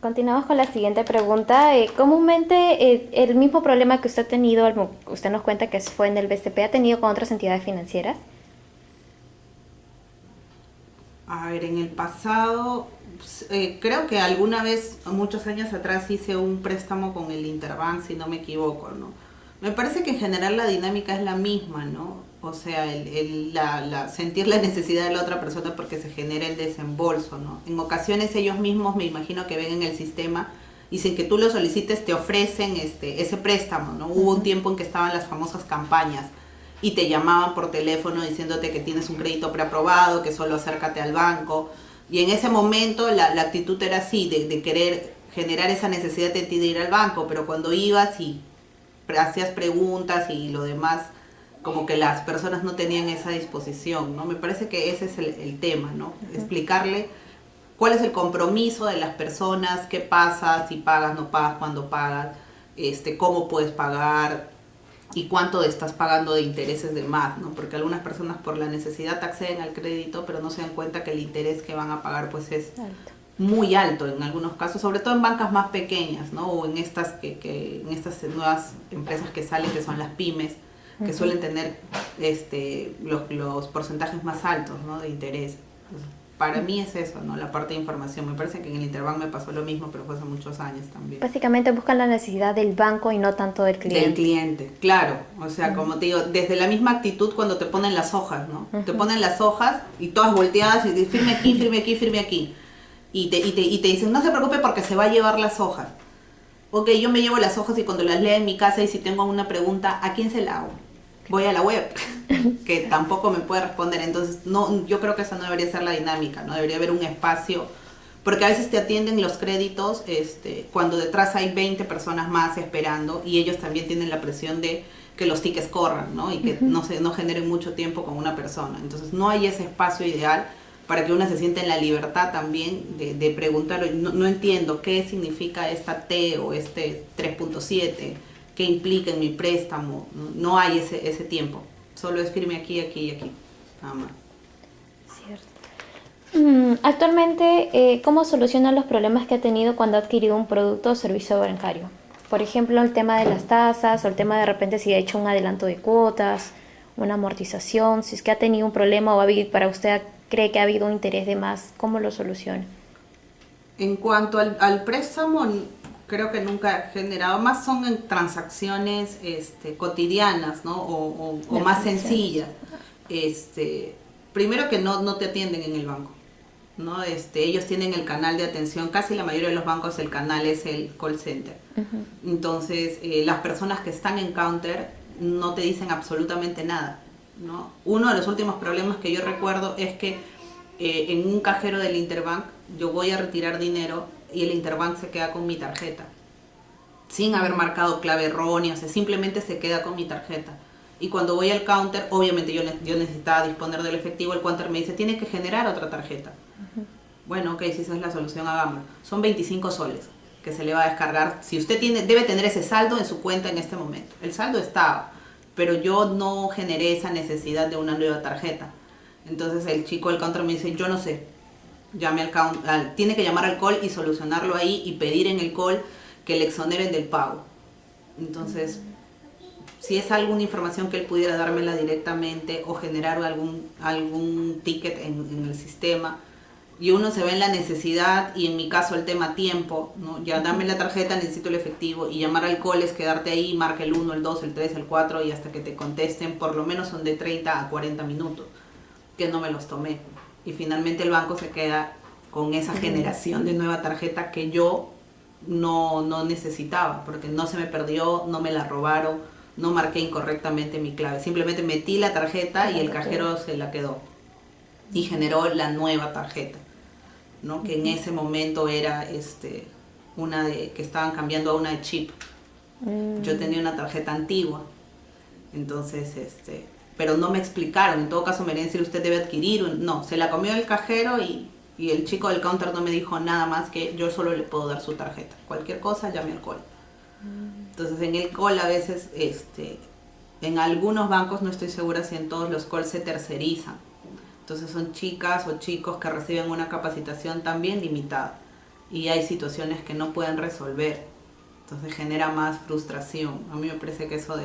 Continuamos con la siguiente pregunta. Comúnmente, el mismo problema que usted ha tenido, usted nos cuenta que fue en el BCP, ¿ha tenido con otras entidades financieras? A ver, en el pasado, creo que alguna vez, muchos años atrás, hice un préstamo con el Interbank, si no me equivoco, ¿no? Me parece que en general la dinámica es la misma, ¿no? O sea, sentir la necesidad de la otra persona porque se genera el desembolso, ¿no? En ocasiones ellos mismos, me imagino que ven en el sistema y sin que tú lo solicites te ofrecen ese préstamo, ¿no? Hubo un tiempo en que estaban las famosas campañas y te llamaban por teléfono diciéndote que tienes un crédito preaprobado, que solo acércate al banco. Y en ese momento la actitud era así, de querer generar esa necesidad de ti de ir al banco, pero cuando ibas y hacías preguntas y lo demás, como que las personas no tenían esa disposición, ¿no? Me parece que ese es el tema, ¿no? Explicarle cuál es el compromiso de las personas, qué pasa, si pagas, no pagas, cuándo pagas, cómo puedes pagar, y cuánto estás pagando de intereses de más, ¿no? Porque algunas personas por la necesidad acceden al crédito, pero no se dan cuenta que el interés que van a pagar pues es Alto. muy alto en algunos casos, sobre todo en bancas más pequeñas, ¿no? O en estas en estas nuevas empresas que salen, que son las pymes, que suelen tener los porcentajes más altos, ¿no? De interés. Entonces, para mí es eso, ¿no? La parte de información. Me parece que en el Interbank me pasó lo mismo, pero fue hace muchos años también. Básicamente buscan la necesidad del banco y no tanto del Del cliente. cliente, claro. O sea, como te digo, desde la misma actitud cuando te ponen las hojas, ¿no? Te ponen las hojas y todas volteadas y firme aquí, firme aquí, firme aquí. Y te dicen, no se preocupe porque se va a llevar las hojas. Ok, yo me llevo las hojas y cuando las leo en mi casa y si tengo una pregunta, ¿a quién se la hago? Voy a la web, que tampoco me puede responder. Entonces, no, yo creo que esa no debería ser la dinámica, ¿no? Debería haber un espacio, porque a veces te atienden los créditos cuando detrás hay 20 personas más esperando y ellos también tienen la presión de que los tickets corran, ¿no? Y que no generen mucho tiempo con una persona. Entonces, no hay ese espacio ideal para que uno se sienta en la libertad también de preguntar, no entiendo qué significa esta T o este 3.7, qué implica en mi préstamo. No hay ese tiempo, solo es firme aquí, aquí y aquí, nada más. Cierto. Actualmente, ¿cómo soluciona los problemas que ha tenido cuando ha adquirido un producto o servicio bancario? Por ejemplo, el tema de las tasas o el tema de repente si ha hecho un adelanto de cuotas, una amortización, si es que ha tenido un problema o para usted cree que ha habido un interés de más, ¿cómo lo soluciona? En cuanto al préstamo, creo que nunca he generado, más son en transacciones cotidianas, ¿no? O más sencillas. Primero que no te atienden en el banco, ¿no? Ellos tienen el canal de atención, casi la mayoría de los bancos el canal es el call center. Entonces, las personas que están en counter no te dicen absolutamente nada, ¿no? Uno de los últimos problemas que yo recuerdo es que en un cajero del Interbank yo voy a retirar dinero y el Interbank se queda con mi tarjeta sin haber marcado clave errónea, o sea, simplemente se queda con mi tarjeta. Y cuando voy al counter, obviamente yo necesitaba disponer del efectivo, el counter me dice, tienes que generar otra tarjeta. Bueno, ok, si esa es la solución, hagámoslo. Son 25 soles que se le va a descargar. Si usted debe tener ese saldo en su cuenta en este momento. El saldo estaba, pero yo no generé esa necesidad de una nueva tarjeta. Entonces el chico del counter me dice, yo no sé, llame tiene que llamar al call y solucionarlo ahí y pedir en el call que le exoneren del pago. Entonces, si es alguna información que él pudiera dármela directamente o generar algún ticket en el sistema, y uno se ve en la necesidad, y en mi caso el tema tiempo, ¿no? Ya dame la tarjeta, necesito el efectivo, y llamar al call es quedarte ahí, marca el 1, el 2, el 3, el 4, y hasta que te contesten, por lo menos son de 30 a 40 minutos, que no me los tomé. Y finalmente el banco se queda con esa generación de nueva tarjeta que yo no necesitaba, porque no se me perdió, no me la robaron, no marqué incorrectamente mi clave, simplemente metí la tarjeta y el cajero se la quedó y generó la nueva tarjeta, ¿no? Que en ese momento era una de que estaban cambiando a una de chip. Yo tenía una tarjeta antigua, entonces pero no me explicaron. En todo caso me querían decir, usted debe adquirir, no, se la comió el cajero y el chico del counter no me dijo nada más que yo solo le puedo dar su tarjeta, cualquier cosa llame al call. Entonces en el call a veces en algunos bancos, no estoy segura si en todos los calls se tercerizan. Entonces son chicas o chicos que reciben una capacitación también limitada. y hay situaciones que no pueden resolver. Entonces genera más frustración. A mí me parece que eso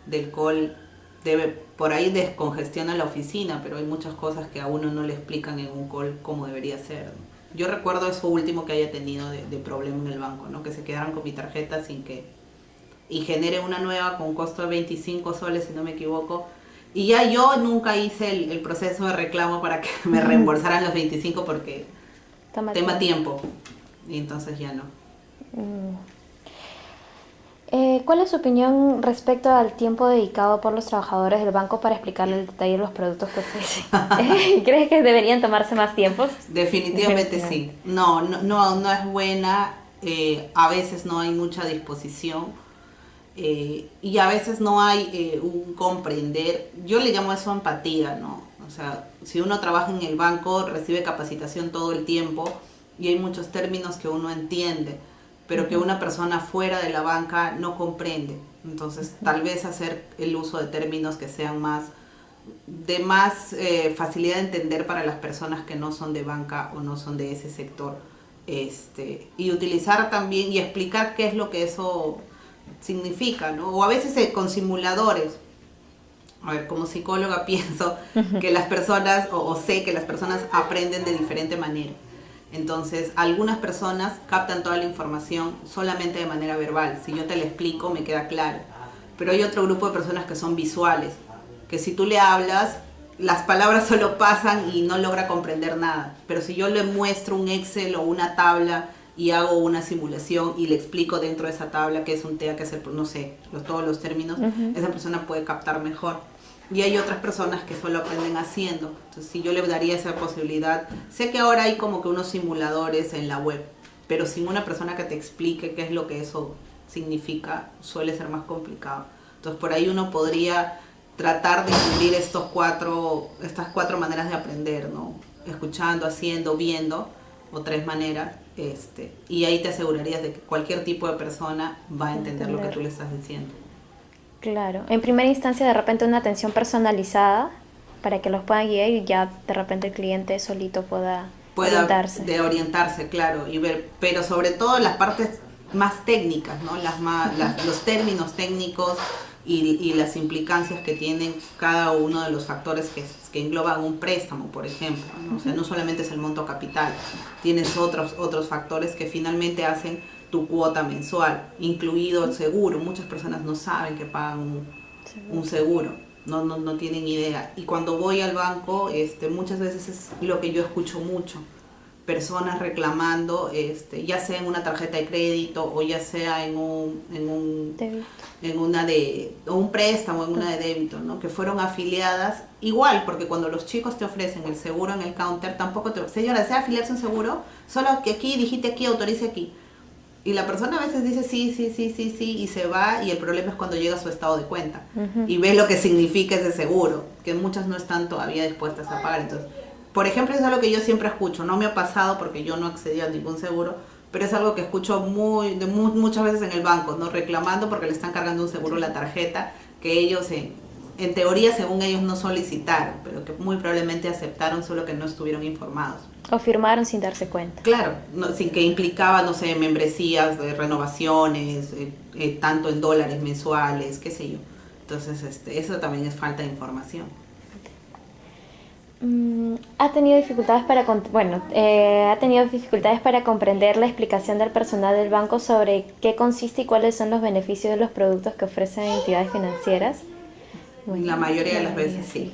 del call debe, por ahí descongestiona la oficina, pero hay muchas cosas que a uno no le explican en un call como debería ser, ¿no? Yo recuerdo eso último que haya tenido de problema en el banco, ¿no? Que se quedaran con mi tarjeta sin que... Y genere una nueva con un costo de 25 soles, si no me equivoco. Y ya yo nunca hice el proceso de reclamo para que me reembolsaran los 25 porque tema tiempo. Y entonces ya no. ¿Cuál es su opinión respecto al tiempo dedicado por los trabajadores del banco para explicarle el detalle de los productos que ofrecen? ¿Crees que deberían tomarse más tiempos? Definitivamente sí. No es buena. A veces no hay mucha disposición. Y a veces no hay un comprender. Yo le llamo eso empatía, ¿no? O sea, si uno trabaja en el banco, recibe capacitación todo el tiempo y hay muchos términos que uno entiende, pero que una persona fuera de la banca no comprende. Entonces, tal vez hacer el uso de términos que sean más facilidad de entender para las personas que no son de banca o no son de ese sector. Y utilizar también y explicar qué es lo que eso significa, ¿no? O a veces con simuladores. A ver, como psicóloga pienso que las personas, o sé que las personas aprenden de diferente manera. Entonces, algunas personas captan toda la información solamente de manera verbal. Si yo te la explico, me queda claro. Pero hay otro grupo de personas que son visuales, que si tú le hablas, las palabras solo pasan y no logra comprender nada. Pero si yo le muestro un Excel o una tabla y hago una simulación y le explico dentro de esa tabla qué es un TEA, qué es no sé, todos los términos, esa persona puede captar mejor. Y hay otras personas que solo aprenden haciendo. Entonces, si yo le daría esa posibilidad, sé que ahora hay como que unos simuladores en la web, pero sin una persona que te explique qué es lo que eso significa, suele ser más complicado. Entonces, por ahí uno podría tratar de incluir estas cuatro maneras de aprender, ¿no? Escuchando, haciendo, viendo, o 3 maneras, y ahí te asegurarías de que cualquier tipo de persona va a entender lo que tú le estás diciendo. Claro, en primera instancia de repente una atención personalizada para que los puedan guiar y ya de repente el cliente solito pueda orientarse. De orientarse, claro, y ver, pero sobre todo las partes más técnicas, ¿no? Los términos técnicos y las implicancias que tienen cada uno de los factores que engloban un préstamo, por ejemplo, ¿no? O sea, no solamente es el monto capital, tienes otros factores que finalmente hacen tu cuota mensual, incluido el seguro. Muchas personas no saben que pagan un seguro, no tienen idea. Y cuando voy al banco, muchas veces es lo que yo escucho mucho. Personas reclamando, ya sea en una tarjeta de crédito o ya sea en un préstamo, en una de débito, ¿no? Que fueron afiliadas igual, porque cuando los chicos te ofrecen el seguro en el counter, tampoco señora, ¿desea afiliarse a un seguro? Solo que aquí, digite aquí, autorice aquí. Y la persona a veces dice sí, y se va, y el problema es cuando llega a su estado de cuenta y ve lo que significa ese seguro, que muchas no están todavía dispuestas a pagar. Entonces, por ejemplo, es algo que yo siempre escucho, no me ha pasado porque yo no accedí a ningún seguro, pero es algo que escucho muchas veces en el banco, ¿no? Reclamando porque le están cargando un seguro a la tarjeta que ellos, en teoría, según ellos, no solicitaron, pero que muy probablemente aceptaron, solo que no estuvieron informados. O firmaron sin darse cuenta. Claro, sin que implicaba, no sé, membresías, renovaciones, tanto en dólares mensuales, qué sé yo. Entonces, eso también es falta de información. ¿Ha tenido dificultades para comprender la explicación del personal del banco sobre qué consiste y cuáles son los beneficios de los productos que ofrecen entidades financieras? Bueno, la mayoría de las veces sí.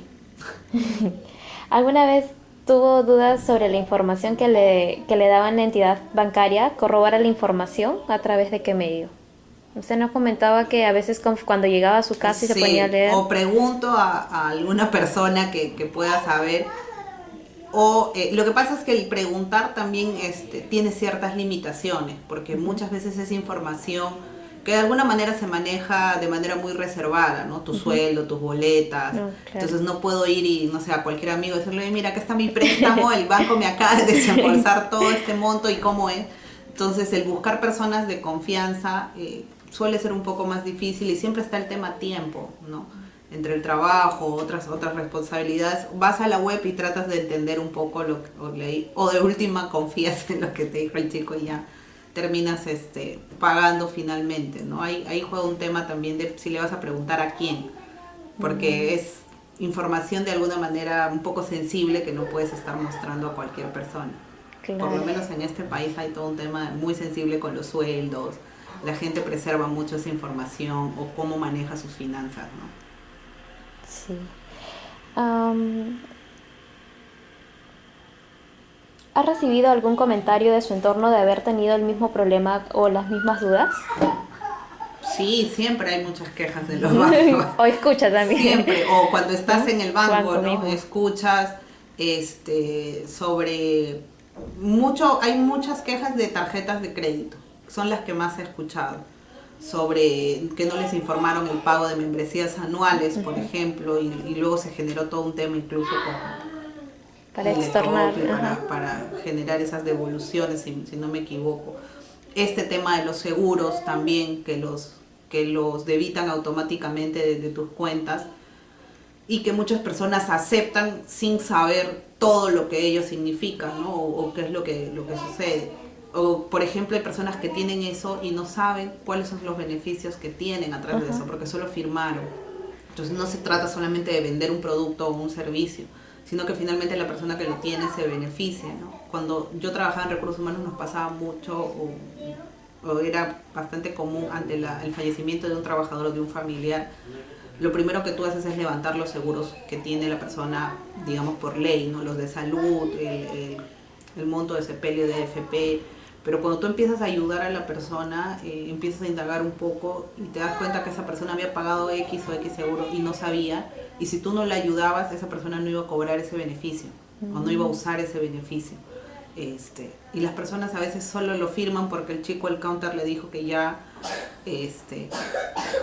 ¿Alguna vez tuvo dudas sobre la información que le daban la entidad bancaria? ¿Corrobora la información a través de qué medio? Usted nos comentaba que a veces cuando llegaba a su casa y se ponía a leer. O pregunto a alguna persona que pueda saber. O lo que pasa es que el preguntar también tiene ciertas limitaciones, porque muchas veces esa información que de alguna manera se maneja de manera muy reservada, ¿no? Tu sueldo, tus boletas. No, claro. Entonces no puedo ir y, no sé, a cualquier amigo decirle, mira, acá está mi préstamo, el banco me acaba de desembolsar todo este monto y cómo es. Entonces el buscar personas de confianza suele ser un poco más difícil y siempre está el tema tiempo, ¿no? entre el trabajo, otras responsabilidades, vas a la web y tratas de entender un poco lo que leí, o de última confías en lo que te dijo el chico y ya terminas pagando finalmente, ¿no? Ahí juega un tema también de si le vas a preguntar a quién, porque es información de alguna manera un poco sensible que no puedes estar mostrando a cualquier persona. Claro. Por lo menos en este país hay todo un tema muy sensible con los sueldos, la gente preserva mucho esa información o cómo maneja sus finanzas, ¿no? Sí. ¿Ha recibido algún comentario de su entorno de haber tenido el mismo problema o las mismas dudas? Sí, siempre hay muchas quejas de los bancos. O escuchas también. Siempre, o cuando estás en el banco, ¿no? Mismo. Escuchas sobre hay muchas quejas de tarjetas de crédito, son las que más he escuchado, sobre que no les informaron el pago de membresías anuales, por ejemplo, y luego se generó todo un tema incluso para extornar, para generar esas devoluciones, si no me equivoco. Este tema de los seguros también, que los debitan automáticamente de tus cuentas y que muchas personas aceptan sin saber todo lo que ello significa, ¿no? O qué es lo que sucede. O, por ejemplo, hay personas que tienen eso y no saben cuáles son los beneficios que tienen a través de eso, porque solo firmaron. Entonces no se trata solamente de vender un producto o un servicio, sino que finalmente la persona que lo tiene se beneficia, ¿no? Cuando yo trabajaba en recursos humanos nos pasaba mucho, o era bastante común ante el fallecimiento de un trabajador o de un familiar, lo primero que tú haces es levantar los seguros que tiene la persona, digamos por ley, ¿no? Los de salud, el monto de sepelio, de AFP. Pero cuando tú empiezas a ayudar a la persona, empiezas a indagar un poco y te das cuenta que esa persona había pagado X o X seguro y no sabía, y si tú no la ayudabas, esa persona no iba a cobrar ese beneficio, o no iba a usar ese beneficio. Y las personas a veces solo lo firman porque el chico del counter le dijo que ya,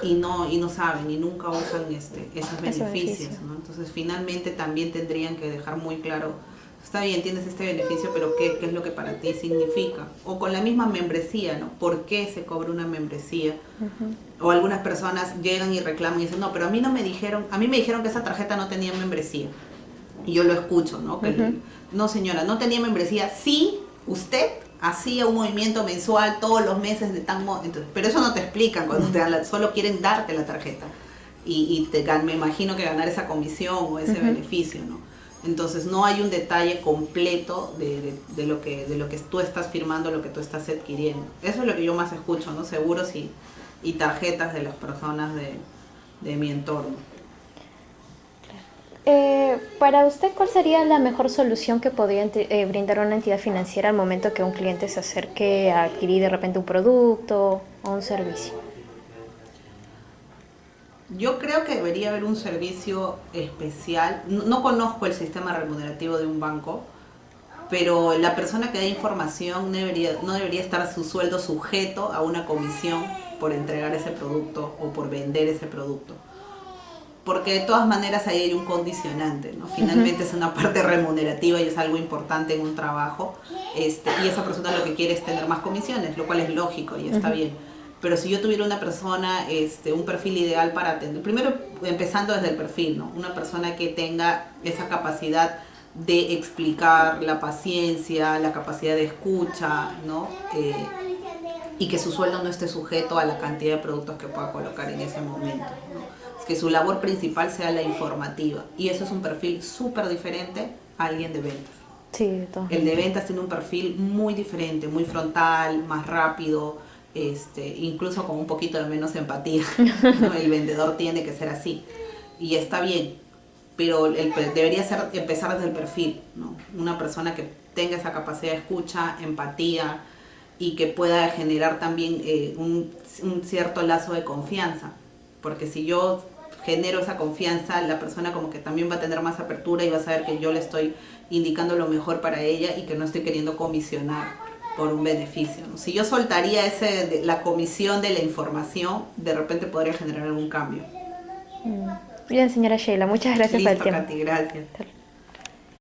y no saben y nunca usan esos beneficios, ¿no? Entonces finalmente también tendrían que dejar muy claro, está bien, tienes este beneficio, pero ¿qué es lo que para ti significa? O con la misma membresía, ¿no? ¿Por qué se cobra una membresía? O algunas personas llegan y reclaman y dicen, no, pero a mí me dijeron que esa tarjeta no tenía membresía. Y yo lo escucho, ¿no? No, señora, no tenía membresía. Sí, usted hacía un movimiento mensual todos los meses de tal modo. Pero eso no te explican cuando te dan solo quieren darte la tarjeta. Y me imagino que ganar esa comisión o ese beneficio, ¿no? Entonces no hay un detalle completo de lo que tú estás firmando, lo que tú estás adquiriendo. Eso es lo que yo más escucho, ¿no? Seguros y tarjetas de las personas de mi entorno. Para usted, ¿cuál sería la mejor solución que podría brindar una entidad financiera al momento que un cliente se acerque a adquirir de repente un producto o un servicio? Yo creo que debería haber un servicio especial. No conozco el sistema remunerativo de un banco, pero la persona que da información no debería estar su sueldo sujeto a una comisión por entregar ese producto o por vender ese producto. Porque de todas maneras ahí hay un condicionante, ¿no? Finalmente es una parte remunerativa y es algo importante en un trabajo, y esa persona lo que quiere es tener más comisiones, lo cual es lógico y está bien. Pero si yo tuviera una persona, un perfil ideal para atender, primero empezando desde el perfil, ¿no? Una persona que tenga esa capacidad de explicar, la paciencia, la capacidad de escucha, ¿no? Y que su sueldo no esté sujeto a la cantidad de productos que pueda colocar en ese momento, ¿no? Que su labor principal sea la informativa. Y eso es un perfil súper diferente a alguien de ventas. Sí, el de ventas tiene un perfil muy diferente, muy frontal, más rápido, incluso con un poquito de menos empatía, ¿no? El vendedor tiene que ser así. Y está bien, pero debería empezar desde el perfil, ¿no? Una persona que tenga esa capacidad de escucha, empatía y que pueda generar también un cierto lazo de confianza. Porque si yo genero esa confianza, la persona como que también va a tener más apertura y va a saber que yo le estoy indicando lo mejor para ella y que no estoy queriendo comisionar por un beneficio, ¿no? Si yo soltaría la comisión de la información, de repente podría generar algún cambio. Bien, señora Sheila, muchas gracias por el tiempo. Listo, Katy, gracias.